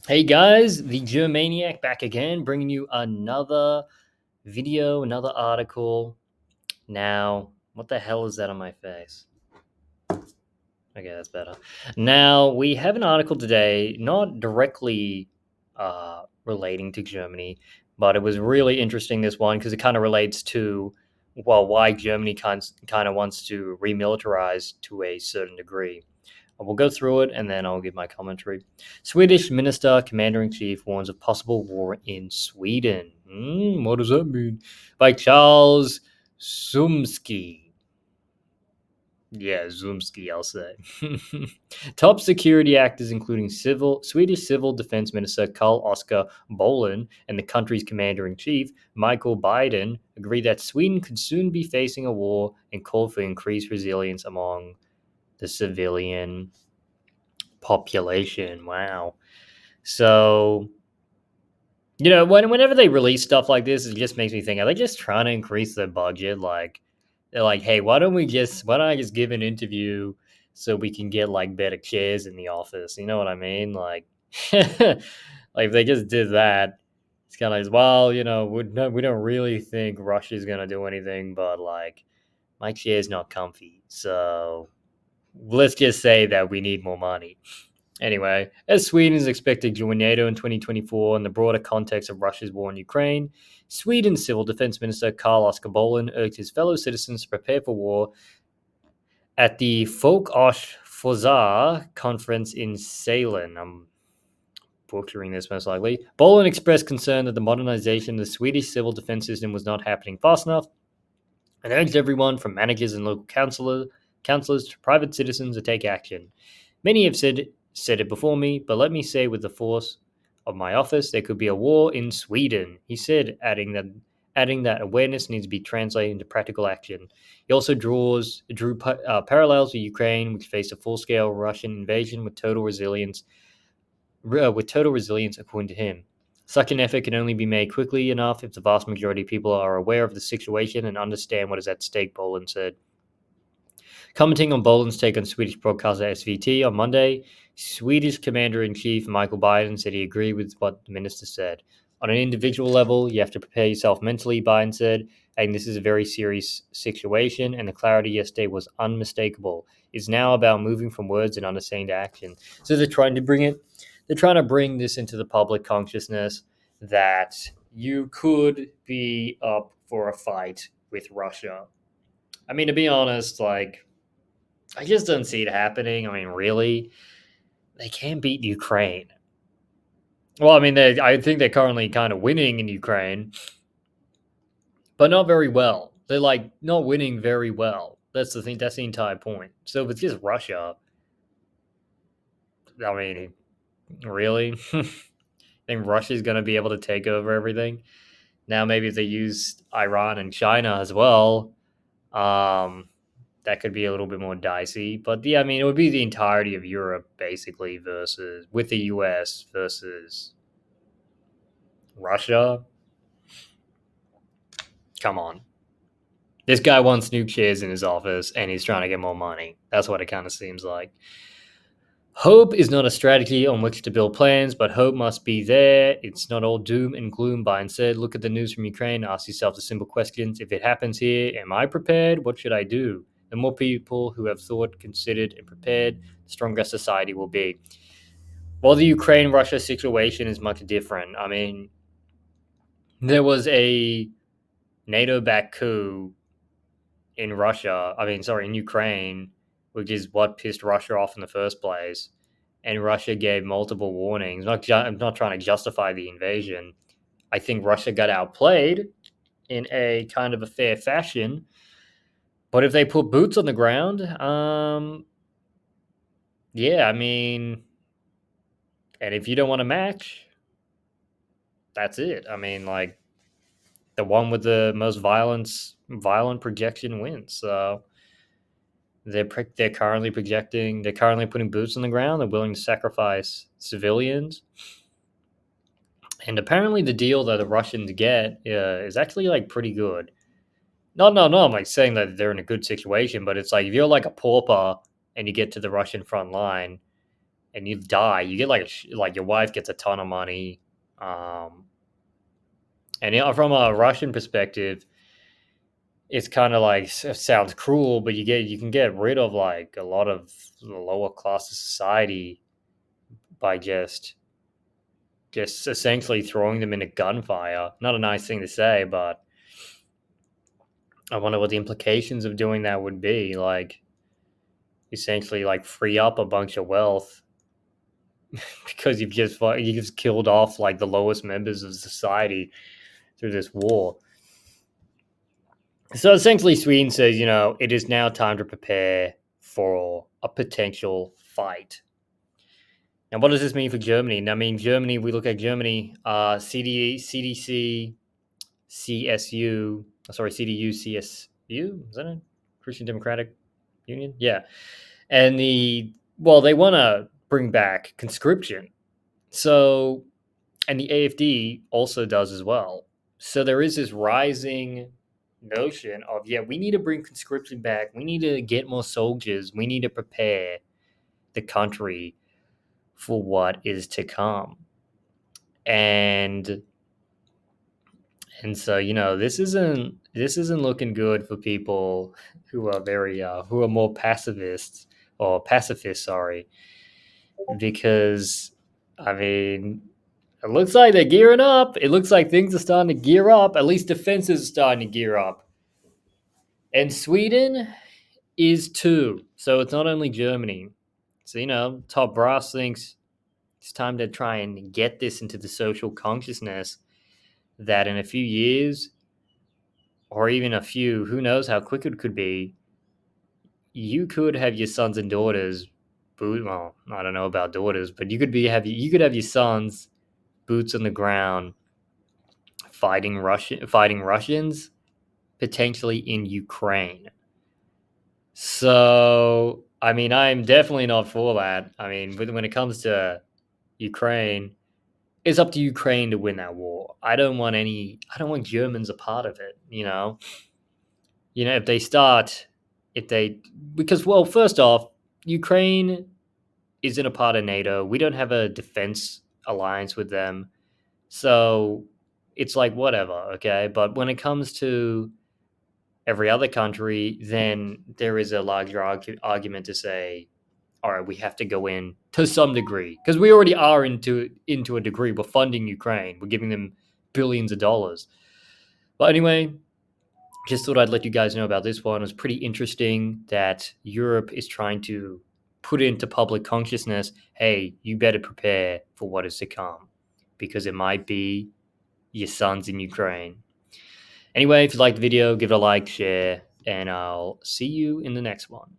Hey guys, the Germaniac back again, bringing you another video, another article. Now, what the hell is that on my face? Okay, that's better. Now, we have an article today, not directly relating to Germany, but it was really interesting, this one, because it kind of relates to, well, why Germany kind of wants to remilitarize to a certain degree. We'll go through it and then I'll give my commentary. Swedish Minister Commander in Chief warns of possible war in Sweden. What does that mean? By Charles Sumsky. Yeah, Zumsky, I'll say. Top security actors, including Swedish Civil Defense Minister Carl Oskar Bolin and the country's commander in chief, Michael Biden, agree that Sweden could soon be facing a war and call for increased resilience among the civilian population. Wow. So, whenever they release stuff like this, it just makes me think, are they just trying to increase their budget? Like, they're like, hey, why don't I just give an interview so we can get like better chairs in the office? You know what I mean? Like, like if they just did that, it's kind of like, well, we don't really think Russia's gonna do anything, but like, my chair's not comfy, so let's just say that we need more money. Anyway, as Sweden is expected to join NATO in 2024 in the broader context of Russia's war in Ukraine, Sweden's Civil Defense Minister Carl Oskar Bolin urged his fellow citizens to prepare for war at the Folkosh Fozar conference in Salem. I'm butchering this most likely. Bolin expressed concern that the modernization of the Swedish civil defense system was not happening fast enough and urged everyone from managers and local councillors to private citizens to take action. Many have said it before me, but let me say with the force of my office, there could be a war in Sweden, he said, adding that awareness needs to be translated into practical action. He also drew parallels with Ukraine, which faced a full-scale Russian invasion with total resilience, according to him. Such an effort can only be made quickly enough if the vast majority of people are aware of the situation and understand what is at stake, Boland said. Commenting on Boland's take on Swedish broadcaster SVT on Monday, Swedish Commander in Chief Michael Biden said he agreed with what the minister said. On an individual level, you have to prepare yourself mentally, Biden said, and this is a very serious situation, and the clarity yesterday was unmistakable. It's now about moving from words and understanding to action. So they're trying to bring this into the public consciousness that you could be up for a fight with Russia. I mean, to be honest, like, I just don't see it happening. I mean, really, they can't beat Ukraine. Well, I mean, I think they're currently kind of winning in Ukraine, but not very well. They're like not winning very well. That's the thing. That's the entire point. So if it's just Russia, I mean, really, I think Russia's going to be able to take over everything. Now, maybe if they use Iran and China as well, um, that could be a little bit more dicey. But yeah, I mean, it would be the entirety of Europe basically versus with the US versus Russia. Come on. This guy wants new chairs in his office and he's trying to get more money. That's what it kind of seems like. Hope is not a strategy on which to build plans, but hope must be there. It's not all doom and gloom. Biden said, look at the news from Ukraine. Ask yourself the simple questions. If it happens here, am I prepared? What should I do? The more people who have thought, considered, and prepared, the stronger society will be. Well, the Ukraine Russia situation is much different. I mean, there was a NATO backed coup in Russia, in Ukraine, which is what pissed Russia off in the first place. And Russia gave multiple warnings. I'm not trying to justify the invasion. I think Russia got outplayed in a kind of a fair fashion. But if they put boots on the ground, yeah, I mean, and if you don't want to match, that's it. I mean, like the one with the most violent projection wins. So they're currently projecting. They're currently putting boots on the ground. They're willing to sacrifice civilians. And apparently, the deal that the Russians get is actually like pretty good. No, no, no. I'm like saying that they're in a good situation, but it's like if you're like a pauper and you get to the Russian front line, and you die, you get like your wife gets a ton of money. Um, and from a Russian perspective, it's kind of like sounds cruel, but you can get rid of like a lot of the lower class of society by just essentially throwing them in a gunfire. Not a nice thing to say, but I wonder what the implications of doing that would be. Like, essentially, like free up a bunch of wealth because you just killed off like the lowest members of society through this war. So essentially, Sweden says, it is now time to prepare for a potential fight. And what does this mean for Germany? I mean, Germany, we look at Germany, CDC, CSU, sorry, CDU, CSU, is that it? Christian Democratic Union? Yeah. And they want to bring back conscription. So, and the AFD also does as well. So there is this rising notion of, yeah, we need to bring conscription back. We need to get more soldiers. We need to prepare the country for what is to come. And so this isn't looking good for people who are who are more pacifists, sorry, because I mean, it looks like they're gearing up. It looks like things are starting to gear up. At least defenses are starting to gear up. And Sweden is too. So it's not only Germany. So, top brass thinks it's time to try and get this into the social consciousness that in a few years, or even who knows how quick it could be, you could have your sons and daughters well, I don't know about daughters, but you could have your sons boots on the ground fighting Russians, potentially in Ukraine. So, I mean, I'm definitely not for that. I mean, when it comes to Ukraine, it's up to Ukraine to win that war. I don't want Germans a part of it, if they start if they because, well, first off, Ukraine isn't a part of NATO. We don't have a defense alliance with them. So it's like whatever, okay? But when it comes to every other country, then there is a larger argument to say, all right, we have to go in to some degree because we already are into a degree. We're funding Ukraine. We're giving them billions of dollars. But anyway, just thought I'd let you guys know about this one. It was pretty interesting that Europe is trying to put into public consciousness, hey, you better prepare for what is to come because it might be your sons in Ukraine. Anyway, if you liked the video, give it a like, share, and I'll see you in the next one.